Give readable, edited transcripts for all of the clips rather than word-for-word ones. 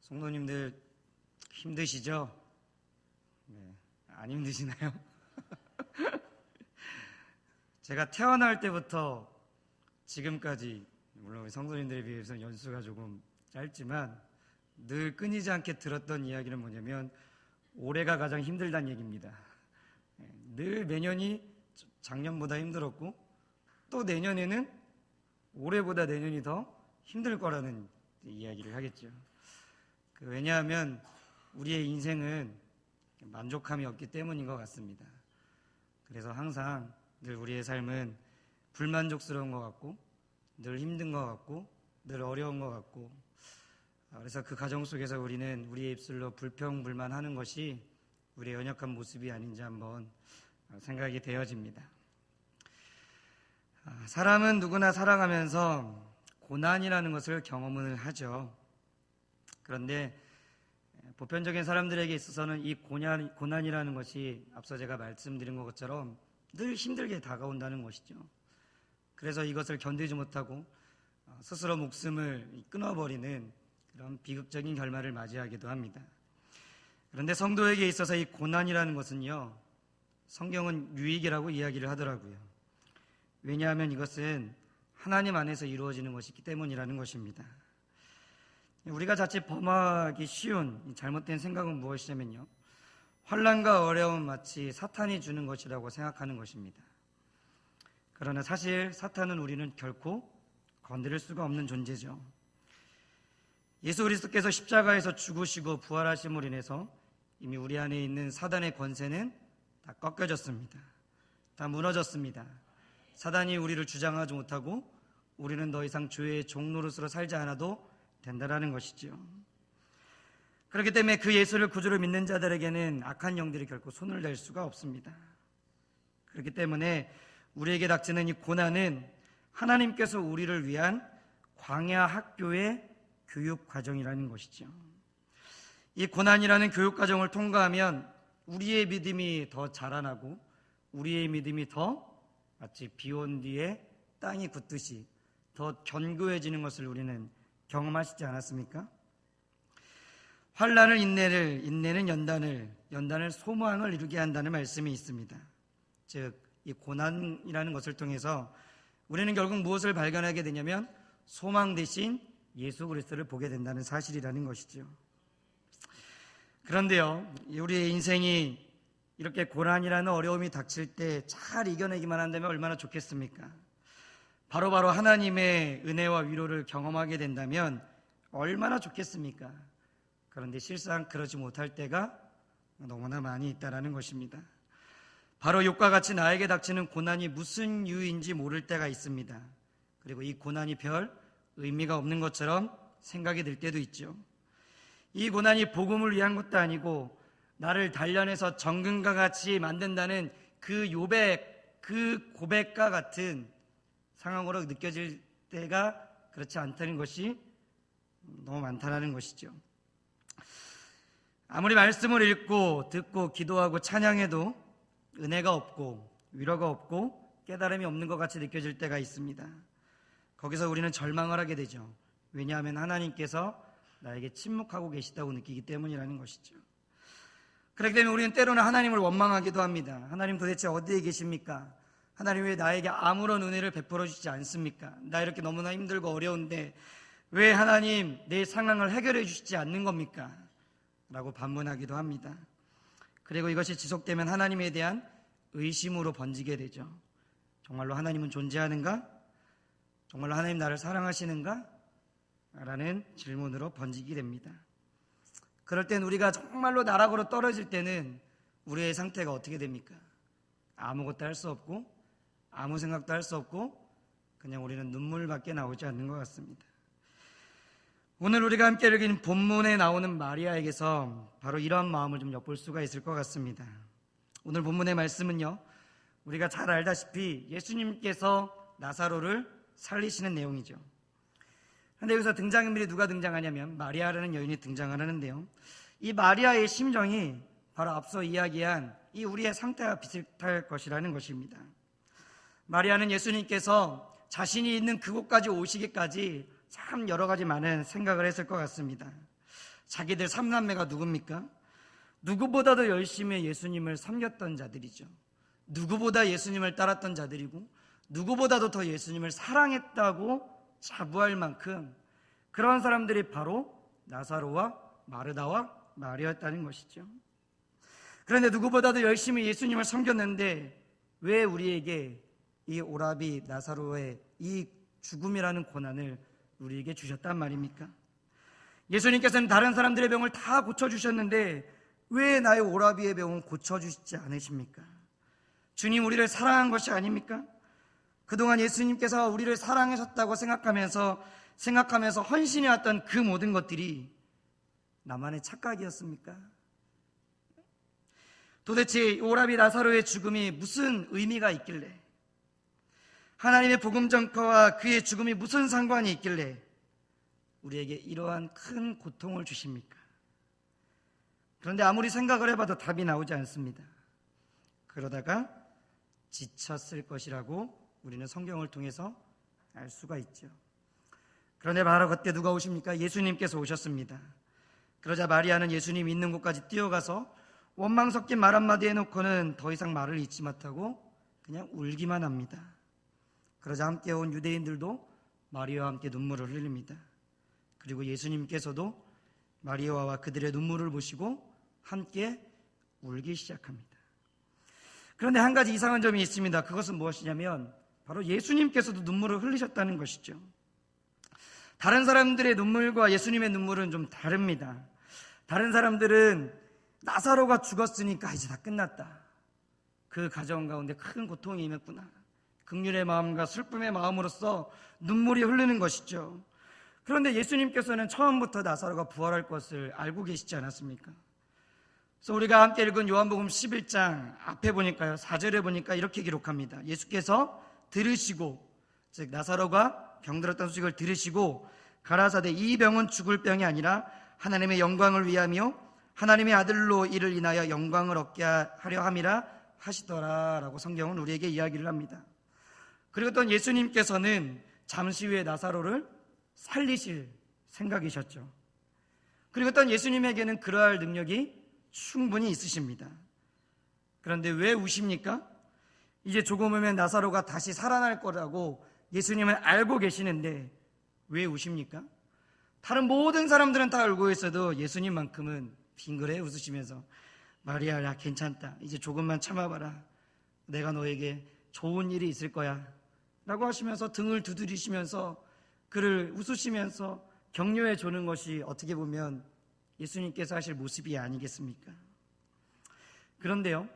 성도님들 힘드시죠? 네, 안 힘드시나요? 제가 태어날 때부터 지금까지, 물론 우리 성도님들에 비해서 연수가 조금 짧지만 늘 끊이지 않게 들었던 이야기는 뭐냐면 올해가 가장 힘들다는 얘기입니다. 늘 매년이 작년보다 힘들었고 또 내년에는 올해보다 내년이 더 힘들 거라는 이야기를 하겠죠. 왜냐하면 우리의 인생은 만족함이 없기 때문인 것 같습니다. 그래서 항상 늘 우리의 삶은 불만족스러운 것 같고 늘 힘든 것 같고 늘 어려운 것 같고, 그래서 그 과정 속에서 우리는 우리의 입술로 불평불만하는 것이 우리의 연약한 모습이 아닌지 한번 생각이 되어집니다. 사람은 누구나 살아가면서 고난이라는 것을 경험을 하죠. 그런데 보편적인 사람들에게 있어서는 이 고난이라는 것이 앞서 제가 말씀드린 것처럼 늘 힘들게 다가온다는 것이죠. 그래서 이것을 견디지 못하고 스스로 목숨을 끊어버리는 그런 비극적인 결말을 맞이하기도 합니다. 그런데 성도에게 있어서 이 고난이라는 것은요, 성경은 유익이라고 이야기를 하더라고요. 왜냐하면 이것은 하나님 안에서 이루어지는 것이기 때문이라는 것입니다. 우리가 자칫 범하기 쉬운 잘못된 생각은 무엇이냐면요, 환난과 어려움은 마치 사탄이 주는 것이라고 생각하는 것입니다. 그러나 사실 사탄은 우리는 결코 건드릴 수가 없는 존재죠. 예수 그리스도께서 십자가에서 죽으시고 부활하심으로 인해서 이미 우리 안에 있는 사단의 권세는 다 꺾여졌습니다. 다 무너졌습니다. 사단이 우리를 주장하지 못하고 우리는 더 이상 죄의 종노릇으로 살지 않아도 된다라는 것이죠. 그렇기 때문에 그 예수를 구주로 믿는 자들에게는 악한 영들이 결코 손을 댈 수가 없습니다. 그렇기 때문에 우리에게 닥치는 이 고난은 하나님께서 우리를 위한 광야 학교의 교육 과정이라는 것이죠. 이 고난이라는 교육 과정을 통과하면 우리의 믿음이 더 자라나고 우리의 믿음이 더 마치 비온 뒤에 땅이 굳듯이 더 견고해지는 것을 우리는 경험하시지 않았습니까? 환난을 인내를, 인내는 연단을, 연단을 소망을 이루게 한다는 말씀이 있습니다. 즉, 이 고난이라는 것을 통해서 우리는 결국 무엇을 발견하게 되냐면 소망 대신 예수 그리스도를 보게 된다는 사실이라는 것이죠. 그런데요, 우리의 인생이 이렇게 고난이라는 어려움이 닥칠 때 잘 이겨내기만 한다면 얼마나 좋겠습니까? 바로바로 하나님의 은혜와 위로를 경험하게 된다면 얼마나 좋겠습니까? 그런데 실상 그러지 못할 때가 너무나 많이 있다는 것입니다. 바로 욕과 같이 나에게 닥치는 고난이 무슨 이유인지 모를 때가 있습니다. 그리고 이 고난이 별 의미가 없는 것처럼 생각이 들 때도 있죠. 이 고난이 복음을 위한 것도 아니고 나를 단련해서 정금과 같이 만든다는 그 고백과 같은 상황으로 느껴질 때가 그렇지 않다는 것이 너무 많다는 것이죠. 아무리 말씀을 읽고 듣고 기도하고 찬양해도 은혜가 없고 위로가 없고 깨달음이 없는 것 같이 느껴질 때가 있습니다. 거기서 우리는 절망을 하게 되죠. 왜냐하면 하나님께서 나에게 침묵하고 계시다고 느끼기 때문이라는 것이죠. 그렇기 때문에 우리는 때로는 하나님을 원망하기도 합니다. 하나님 도대체 어디에 계십니까? 하나님 왜 나에게 아무런 은혜를 베풀어 주시지 않습니까? 나 이렇게 너무나 힘들고 어려운데 왜 하나님 내 상황을 해결해 주시지 않는 겁니까? 라고 반문하기도 합니다. 그리고 이것이 지속되면 하나님에 대한 의심으로 번지게 되죠. 정말로 하나님은 존재하는가? 정말로 하나님 나를 사랑하시는가? 라는 질문으로 번지게 됩니다. 그럴 땐 우리가 정말로 나락으로 떨어질 때는 우리의 상태가 어떻게 됩니까? 아무것도 할 수 없고 아무 생각도 할 수 없고 그냥 우리는 눈물밖에 나오지 않는 것 같습니다. 오늘 우리가 함께 읽은 본문에 나오는 마리아에게서 바로 이러한 마음을 좀 엿볼 수가 있을 것 같습니다. 오늘 본문의 말씀은요, 우리가 잘 알다시피 예수님께서 나사로를 살리시는 내용이죠. 그런데 여기서 등장인물이 누가 등장하냐면 마리아라는 여인이 등장을 하는데요, 이 마리아의 심정이 바로 앞서 이야기한 이 우리의 상태와 비슷할 것이라는 것입니다. 마리아는 예수님께서 자신이 있는 그곳까지 오시기까지 참 여러 가지 많은 생각을 했을 것 같습니다. 자기들 삼남매가 누굽니까? 누구보다도 열심히 예수님을 섬겼던 자들이죠. 누구보다 예수님을 따랐던 자들이고 누구보다도 더 예수님을 사랑했다고 자부할 만큼 그런 사람들이 바로 나사로와 마르다와 마리아였다는 것이죠. 그런데 누구보다도 열심히 예수님을 섬겼는데 왜 우리에게 이 오라비 나사로의 이 죽음이라는 고난을 우리에게 주셨단 말입니까? 예수님께서는 다른 사람들의 병을 다 고쳐주셨는데 왜 나의 오라비의 병은 고쳐주시지 않으십니까? 주님 우리를 사랑한 것이 아닙니까? 그동안 예수님께서 우리를 사랑하셨다고 생각하면서 헌신해왔던 그 모든 것들이 나만의 착각이었습니까? 도대체 오라비 나사로의 죽음이 무슨 의미가 있길래, 하나님의 복음 전파와 그의 죽음이 무슨 상관이 있길래 우리에게 이러한 큰 고통을 주십니까? 그런데 아무리 생각을 해봐도 답이 나오지 않습니다. 그러다가 지쳤을 것이라고 우리는 성경을 통해서 알 수가 있죠. 그런데 바로 그때 누가 오십니까? 예수님께서 오셨습니다. 그러자 마리아는 예수님 있는 곳까지 뛰어가서 원망 섞인 말 한마디 해놓고는 더 이상 말을 잇지 못하고 그냥 울기만 합니다. 그러자 함께 온 유대인들도 마리아와 함께 눈물을 흘립니다. 그리고 예수님께서도 마리아와 그들의 눈물을 보시고 함께 울기 시작합니다. 그런데 한 가지 이상한 점이 있습니다. 그것은 무엇이냐면 바로 예수님께서도 눈물을 흘리셨다는 것이죠. 다른 사람들의 눈물과 예수님의 눈물은 좀 다릅니다. 다른 사람들은 나사로가 죽었으니까 이제 다 끝났다, 그 가정 가운데 큰 고통이 임했구나, 긍휼의 마음과 슬픔의 마음으로써 눈물이 흐르는 것이죠. 그런데 예수님께서는 처음부터 나사로가 부활할 것을 알고 계시지 않았습니까? 그래서 우리가 함께 읽은 요한복음 11장 앞에 보니까요, 4절에 보니까 이렇게 기록합니다. 예수께서 들으시고, 즉 나사로가 병들었다는 소식을 들으시고 가라사대 이 병은 죽을 병이 아니라 하나님의 영광을 위하며 하나님의 아들로 이를 인하여 영광을 얻게 하려 함이라 하시더라 라고 성경은 우리에게 이야기를 합니다. 그리고 또 예수님께서는 잠시 후에 나사로를 살리실 생각이셨죠. 그리고 또 예수님에게는 그러할 능력이 충분히 있으십니다. 그런데 왜 우십니까? 이제 조금 후면 나사로가 다시 살아날 거라고 예수님은 알고 계시는데 왜 우십니까? 다른 모든 사람들은 다 울고 있어도 예수님만큼은 빙그레 웃으시면서 마리아, 야 괜찮다, 이제 조금만 참아봐라, 내가 너에게 좋은 일이 있을 거야 라고 하시면서 등을 두드리시면서 그를 웃으시면서 격려해 주는 것이 어떻게 보면 예수님께서 하실 모습이 아니겠습니까? 그런데요,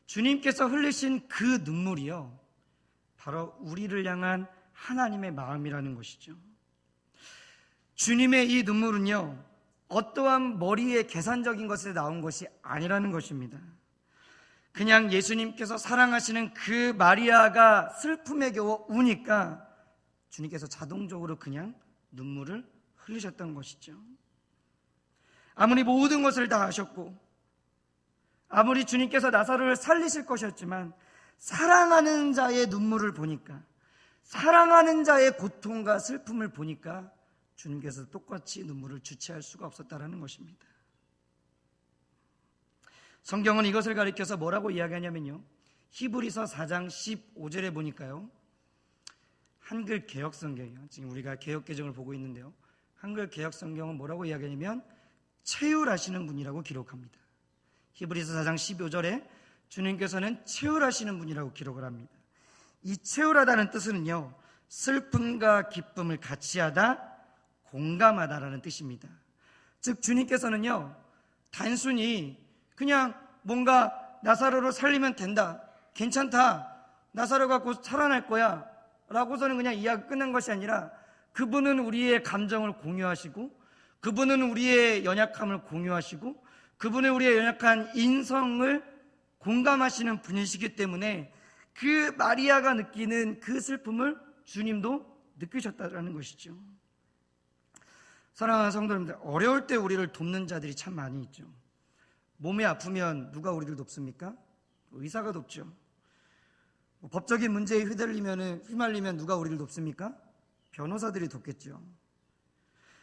주님께서 흘리신 그 눈물이요, 바로 우리를 향한 하나님의 마음이라는 것이죠. 주님의 이 눈물은요, 어떠한 머리의 계산적인 것에 나온 것이 아니라는 것입니다. 그냥 예수님께서 사랑하시는 그 마리아가 슬픔에 겨워 우니까 주님께서 자동적으로 그냥 눈물을 흘리셨던 것이죠. 아무리 모든 것을 다 하셨고 아무리 주님께서 나사로를 살리실 것이었지만 사랑하는 자의 눈물을 보니까, 사랑하는 자의 고통과 슬픔을 보니까 주님께서 똑같이 눈물을 주체할 수가 없었다는 것입니다. 성경은 이것을 가리켜서 뭐라고 이야기하냐면요, 히브리서 4장 15절에 보니까요, 한글 개역 성경이요, 지금 우리가 개역 개정을 보고 있는데요, 한글 개역 성경은 뭐라고 이야기하냐면 체휼하시는 분이라고 기록합니다. 히브리서 4장 15절에 주님께서는 체휼하시는 분이라고 기록을 합니다. 이 체휼하다는 뜻은요, 슬픔과 기쁨을 같이 하다, 공감하다라는 뜻입니다. 즉 주님께서는요, 단순히 그냥 뭔가 나사로를 살리면 된다, 괜찮다, 나사로가 곧 살아날 거야 라고서는 그냥 이야기 끝난 것이 아니라 그분은 우리의 감정을 공유하시고, 그분은 우리의 연약함을 공유하시고, 그분은 우리의 연약한 인성을 공감하시는 분이시기 때문에 그 마리아가 느끼는 그 슬픔을 주님도 느끼셨다는 것이죠. 사랑하는 성도 여러분들, 어려울 때 우리를 돕는 자들이 참 많이 있죠. 몸이 아프면 누가 우리를 돕습니까? 의사가 돕죠. 법적인 문제에 휘말리면 누가 우리를 돕습니까? 변호사들이 돕겠죠.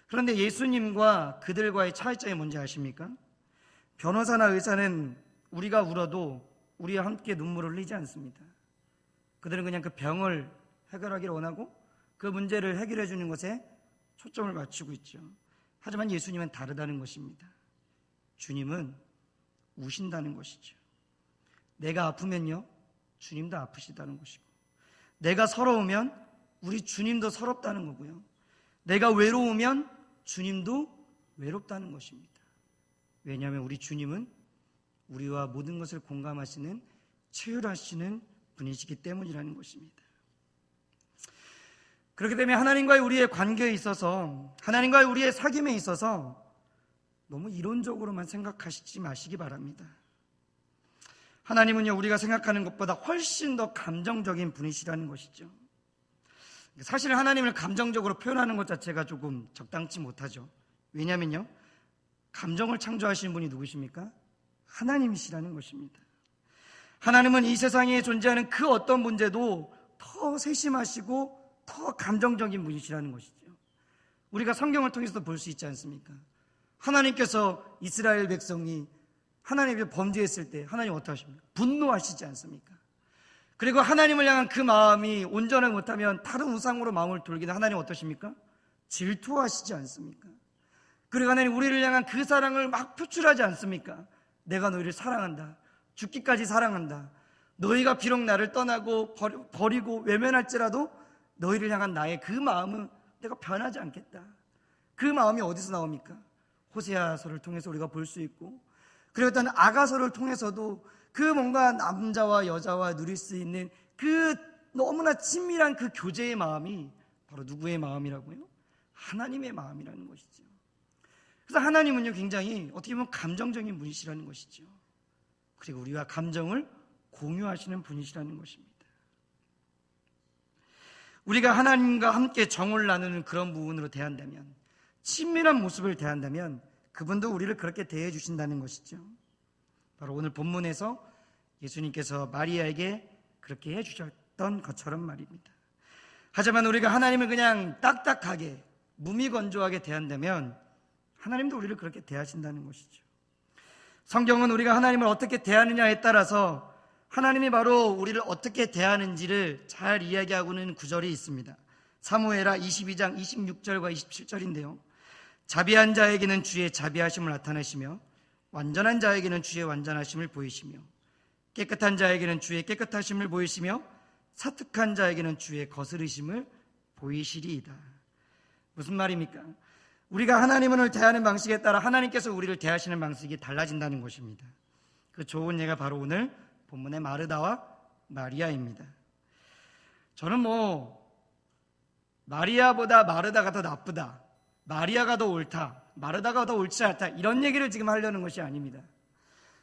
그런데 예수님과 그들과의 차이점이 뭔지 아십니까? 변호사나 의사는 우리가 울어도 우리와 함께 눈물을 흘리지 않습니다. 그들은 그냥 그 병을 해결하기를 원하고 그 문제를 해결해 주는 것에 초점을 맞추고 있죠. 하지만 예수님은 다르다는 것입니다. 주님은 우신다는 것이죠. 내가 아프면요, 주님도 아프시다는 것이고, 내가 서러우면 우리 주님도 서럽다는 거고요, 내가 외로우면 주님도 외롭다는 것입니다. 왜냐하면 우리 주님은 우리와 모든 것을 공감하시는, 체휼하시는 분이시기 때문이라는 것입니다. 그렇기 때문에 하나님과의 우리의 관계에 있어서, 하나님과의 우리의 사귐에 있어서 너무 이론적으로만 생각하시지 마시기 바랍니다. 하나님은요, 우리가 생각하는 것보다 훨씬 더 감정적인 분이시라는 것이죠. 사실 하나님을 감정적으로 표현하는 것 자체가 조금 적당치 못하죠. 왜냐하면요, 감정을 창조하신 분이 누구십니까? 하나님이시라는 것입니다. 하나님은 이 세상에 존재하는 그 어떤 문제도 더 세심하시고 더 감정적인 분이시라는 것이죠. 우리가 성경을 통해서도 볼 수 있지 않습니까? 하나님께서 이스라엘 백성이 하나님이 범죄했을 때 하나님 어떻게 하십니까? 분노하시지 않습니까? 그리고 하나님을 향한 그 마음이 온전하지 못하면 다른 우상으로 마음을 돌리는 하나님 어떠십니까? 질투하시지 않습니까? 그리고 하나님 우리를 향한 그 사랑을 막 표출하지 않습니까? 내가 너희를 사랑한다, 죽기까지 사랑한다, 너희가 비록 나를 떠나고 버리고 외면할지라도 너희를 향한 나의 그 마음은 내가 변하지 않겠다. 그 마음이 어디서 나옵니까? 호세아서를 통해서 우리가 볼 수 있고, 그리고 또 아가서를 통해서도 그 뭔가 남자와 여자와 누릴 수 있는 그 너무나 친밀한 그 교제의 마음이 바로 누구의 마음이라고요? 하나님의 마음이라는 것이죠. 그래서 하나님은요, 굉장히 어떻게 보면 감정적인 분이시라는 것이죠. 그리고 우리와 감정을 공유하시는 분이시라는 것입니다. 우리가 하나님과 함께 정을 나누는 그런 부분으로 대한다면, 친밀한 모습을 대한다면 그분도 우리를 그렇게 대해 주신다는 것이죠. 바로 오늘 본문에서 예수님께서 마리아에게 그렇게 해주셨던 것처럼 말입니다. 하지만 우리가 하나님을 그냥 딱딱하게 무미건조하게 대한다면 하나님도 우리를 그렇게 대하신다는 것이죠. 성경은 우리가 하나님을 어떻게 대하느냐에 따라서 하나님이 바로 우리를 어떻게 대하는지를 잘 이야기하고 있는 구절이 있습니다. 사무엘하 22장 26절과 27절인데요. 자비한 자에게는 주의 자비하심을 나타내시며 완전한 자에게는 주의 완전하심을 보이시며 깨끗한 자에게는 주의 깨끗하심을 보이시며 사특한 자에게는 주의 거스르심을 보이시리이다. 무슨 말입니까? 우리가 하나님을 대하는 방식에 따라 하나님께서 우리를 대하시는 방식이 달라진다는 것입니다. 그 좋은 예가 바로 오늘 본문의 마르다와 마리아입니다. 저는 마리아보다 마르다가 더 나쁘다, 마리아가 더 옳다, 마르다가 더 옳지 않다, 이런 얘기를 지금 하려는 것이 아닙니다.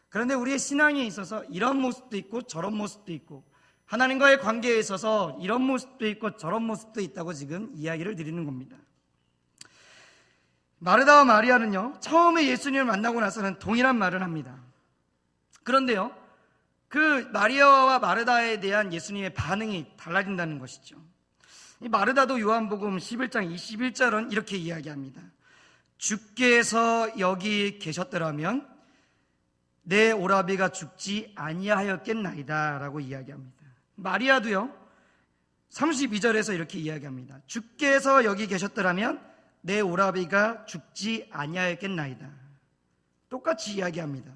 그런데 우리의 신앙에 있어서 이런 모습도 있고 저런 모습도 있고, 하나님과의 관계에 있어서 이런 모습도 있고 저런 모습도 있다고 지금 이야기를 드리는 겁니다. 마르다와 마리아는요, 처음에 예수님을 만나고 나서는 동일한 말을 합니다. 그런데요, 그 마리아와 마르다에 대한 예수님의 반응이 달라진다는 것이죠. 이 마르다도 요한복음 11장 21절은 이렇게 이야기합니다. 주께서 여기 계셨더라면 내 오라비가 죽지 아니하였겠나이다 라고 이야기합니다. 마리아도요, 32절에서 이렇게 이야기합니다. 주께서 여기 계셨더라면 내 오라비가 죽지 아니하였겠나이다. 똑같이 이야기합니다.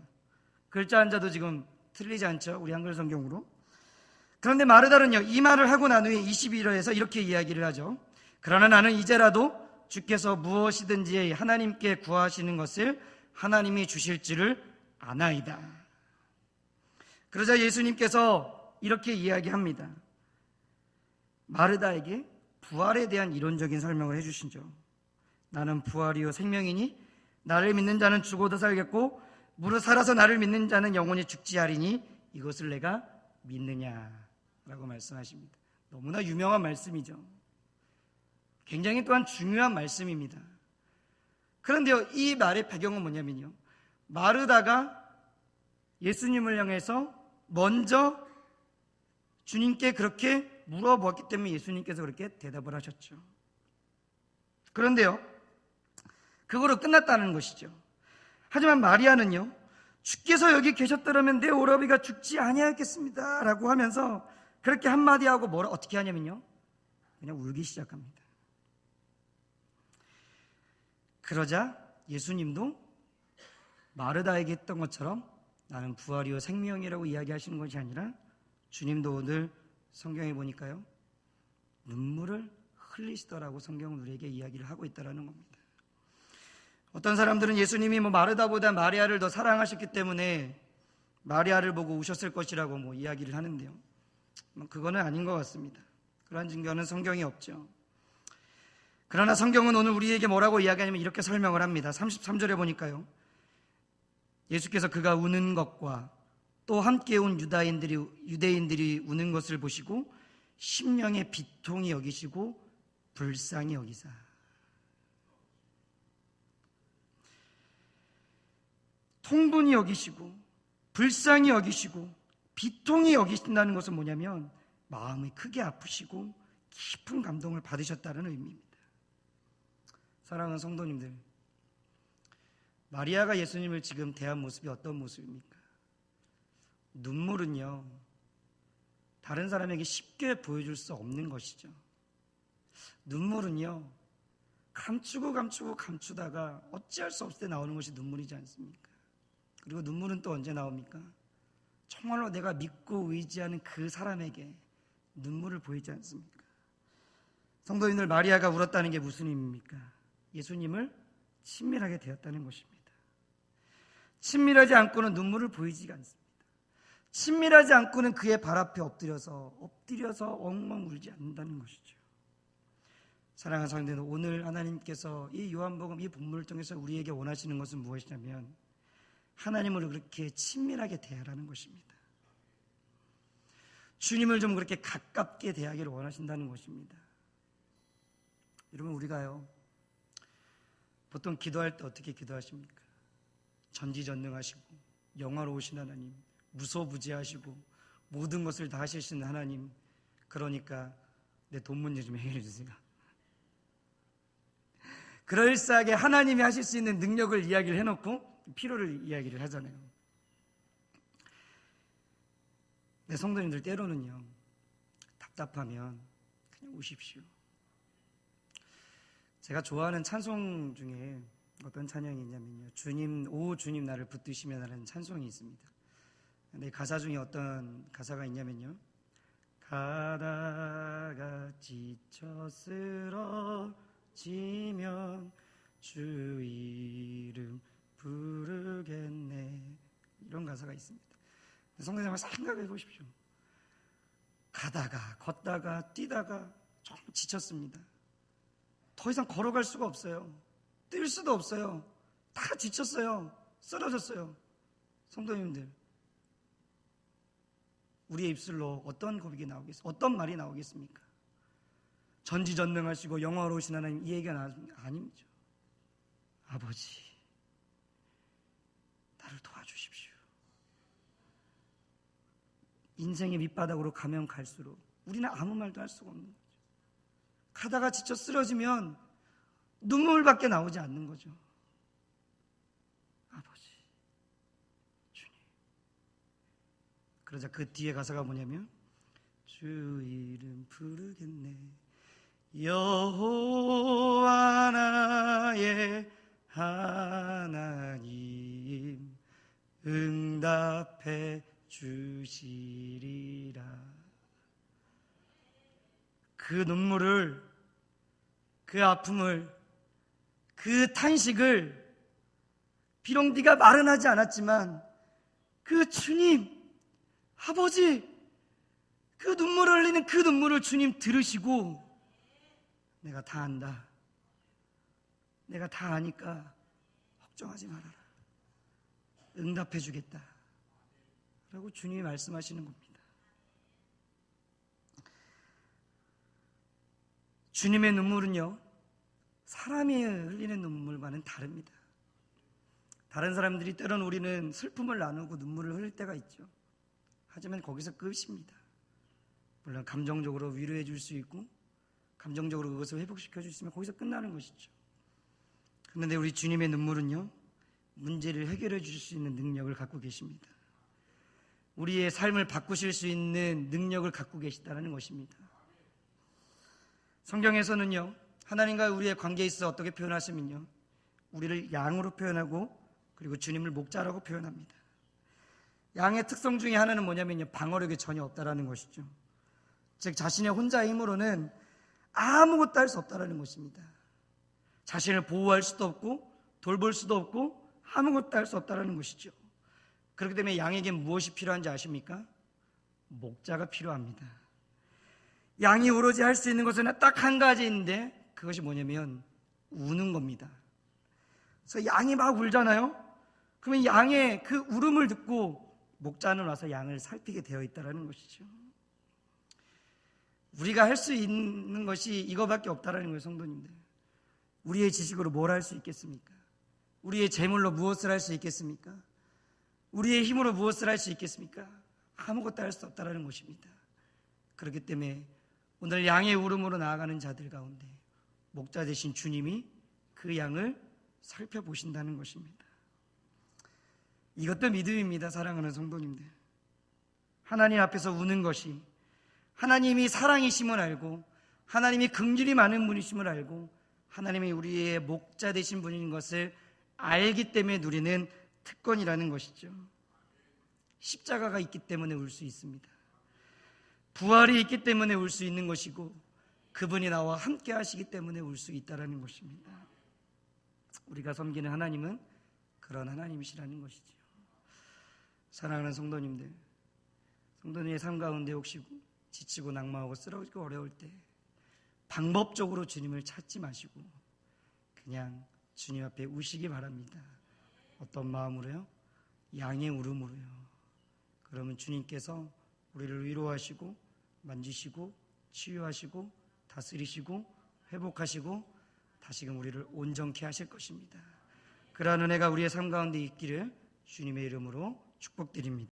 글자 한자도 지금 틀리지 않죠? 우리 한글 성경으로. 그런데 마르다는요, 이 말을 하고 난 후에 22절에서 이렇게 이야기를 하죠. 그러나 나는 이제라도 주께서 무엇이든지 하나님께 구하시는 것을 하나님이 주실 줄을 아나이다. 그러자 예수님께서 이렇게 이야기합니다. 마르다에게 부활에 대한 이론적인 설명을 해주시죠. 나는 부활이요 생명이니 나를 믿는 자는 죽어도 살겠고 무릇 살아서 나를 믿는 자는 영원히 죽지 아니하리니 이것을 내가 믿느냐라고 말씀하십니다. 너무나 유명한 말씀이죠. 굉장히 또한 중요한 말씀입니다. 그런데요, 이 말의 배경은 뭐냐면요, 마르다가 예수님을 향해서 먼저 주님께 그렇게 물어보았기 때문에 예수님께서 그렇게 대답을 하셨죠. 그런데요, 그거로 끝났다는 것이죠. 하지만 마리아는요, 주께서 여기 계셨더라면 내 오라비가 죽지 아니하였겠습니다 라고 하면서 그렇게 한마디 하고 어떻게 하냐면요, 그냥 울기 시작합니다. 그러자 예수님도 마르다에게 했던 것처럼 나는 부활이요 생명이라고 이야기하시는 것이 아니라 주님도 오늘 성경에 보니까요, 눈물을 흘리시더라고 성경은 우리에게 이야기를 하고 있다는 겁니다. 어떤 사람들은 예수님이 마르다보다 마리아를 더 사랑하셨기 때문에 마리아를 보고 우셨을 것이라고 이야기를 하는데요, 그거는 아닌 것 같습니다. 그러한 증거는 성경에 없죠. 그러나 성경은 오늘 우리에게 뭐라고 이야기하냐면 이렇게 설명을 합니다. 33절에 보니까요, 예수께서 그가 우는 것과 또 함께 온 유대인들이 우는 것을 보시고 심령의 비통이 여기시고 불쌍히 여기사. 통분이 여기시고 불쌍히 여기시고 비통이 여기신다는 것은 뭐냐면 마음이 크게 아프시고 깊은 감동을 받으셨다는 의미입니다. 사랑하는 성도님들, 마리아가 예수님을 지금 대한 모습이 어떤 모습입니까? 눈물은요, 다른 사람에게 쉽게 보여줄 수 없는 것이죠. 눈물은요, 감추다가 어찌할 수 없을 때 나오는 것이 눈물이지 않습니까? 그리고 눈물은 또 언제 나옵니까? 정말로 내가 믿고 의지하는 그 사람에게 눈물을 보이지 않습니까? 성도님들, 마리아가 울었다는 게 무슨 의미입니까? 예수님을 친밀하게 되었다는 것입니다. 친밀하지 않고는 눈물을 보이지 않습니다. 친밀하지 않고는 그의 발 앞에 엎드려서 엉엉 울지 않는다는 것이죠. 사랑하는 성도들, 오늘 하나님께서 이 요한복음 이 본문을 통해서 우리에게 원하시는 것은 무엇이냐면 하나님을 그렇게 친밀하게 대하라는 것입니다. 주님을 좀 그렇게 가깝게 대하기를 원하신다는 것입니다. 여러분, 우리가요, 보통 기도할 때 어떻게 기도하십니까? 전지전능하시고 영화로우신 하나님, 무소부지하시고 모든 것을 다 하실 수 있는 하나님, 그러니까 내 돈 문제 좀 해결해 주세요. 그럴싸하게 하나님이 하실 수 있는 능력을 이야기를 해놓고 필요를 이야기를 하잖아요. 내 성도님들, 때로는요, 답답하면 그냥 우십시오. 제가 좋아하는 찬송 중에 어떤 찬양이 있냐면요, 오 주님 나를 붙드시면 하는 찬송이 있습니다. 근데 가사 중에 어떤 가사가 있냐면요, 가다가 지쳐 쓰러지면 주 이름 부르겠네, 이런 가사가 있습니다. 성도님 한번 생각해 보십시오. 가다가 걷다가 뛰다가 좀 지쳤습니다. 더 이상 걸어갈 수가 없어요. 뛸 수도 없어요. 다 지쳤어요. 쓰러졌어요. 성도님들, 우리의 입술로 어떤 고백이 나오겠습니까? 어떤 말이 나오겠습니까? 전지전능하시고 영화로우신 하나님, 이 얘기가 아니죠. 아버지, 나를 도와주십시오. 인생의 밑바닥으로 가면 갈수록 우리는 아무 말도 할 수가 없는 거죠. 가다가 지쳐 쓰러지면 눈물밖에 나오지 않는 거죠. 아버지, 주님. 그러자 그 뒤에 가사가 뭐냐면 주 이름 부르겠네, 여호와 나의 하나님 응답해 주시리라. 그 눈물을, 그 아픔을, 그 탄식을 비록 네가 말은 하지 않았지만 그 주님, 아버지, 그 눈물을 흘리는 그 눈물을 주님 들으시고, 내가 다 안다, 내가 다 아니까 걱정하지 말아라, 응답해 주겠다 라고 주님이 말씀하시는 겁니다. 주님의 눈물은요, 사람이 흘리는 눈물과는 다릅니다. 다른 사람들이 때로는 우리는 슬픔을 나누고 눈물을 흘릴 때가 있죠. 하지만 거기서 끝입니다. 물론 감정적으로 위로해 줄 수 있고 감정적으로 그것을 회복시켜 줄 수 있으면 거기서 끝나는 것이죠. 그런데 우리 주님의 눈물은요, 문제를 해결해 주실 수 있는 능력을 갖고 계십니다. 우리의 삶을 바꾸실 수 있는 능력을 갖고 계시다는 것입니다. 성경에서는요, 하나님과 우리의 관계에 있어 어떻게 표현하시면요, 우리를 양으로 표현하고 그리고 주님을 목자라고 표현합니다. 양의 특성 중에 하나는 뭐냐면요, 방어력이 전혀 없다라는 것이죠. 즉 자신의 혼자의 힘으로는 아무것도 할 수 없다라는 것입니다. 자신을 보호할 수도 없고 돌볼 수도 없고 아무것도 할 수 없다라는 것이죠. 그렇기 때문에 양에게 무엇이 필요한지 아십니까? 목자가 필요합니다. 양이 오로지 할 수 있는 것은 딱 한 가지 있는데 그것이 뭐냐면 우는 겁니다. 그래서 양이 막 울잖아요. 그러면 양의 그 울음을 듣고 목자는 와서 양을 살피게 되어 있다는 것이죠. 우리가 할 수 있는 것이 이거밖에 없다라는 거예요, 성도님들. 우리의 지식으로 뭘 할 수 있겠습니까? 우리의 재물로 무엇을 할 수 있겠습니까? 우리의 힘으로 무엇을 할 수 있겠습니까? 아무것도 할 수 없다라는 것입니다. 그렇기 때문에 오늘 양의 울음으로 나아가는 자들 가운데 목자 되신 주님이 그 양을 살펴보신다는 것입니다. 이것도 믿음입니다, 사랑하는 성도님들. 하나님 앞에서 우는 것이 하나님이 사랑이심을 알고 하나님이 긍휼이 많은 분이심을 알고 하나님이 우리의 목자 되신 분인 것을 알기 때문에 누리는 특권이라는 것이죠. 십자가가 있기 때문에 울 수 있습니다. 부활이 있기 때문에 울 수 있는 것이고 그분이 나와 함께 하시기 때문에 울 수 있다는 것입니다. 우리가 섬기는 하나님은 그런 하나님이시라는 것이죠. 사랑하는 성도님들, 성도님의 삶 가운데 혹시 지치고 낙마하고 쓰러지고 어려울 때 방법적으로 주님을 찾지 마시고 그냥 주님 앞에 우시기 바랍니다. 어떤 마음으로요? 양의 울음으로요. 그러면 주님께서 우리를 위로하시고 만지시고 치유하시고 다스리시고 회복하시고 다시금 우리를 온전케 하실 것입니다. 그러한 은혜가 우리의 삶 가운데 있기를 주님의 이름으로 축복드립니다.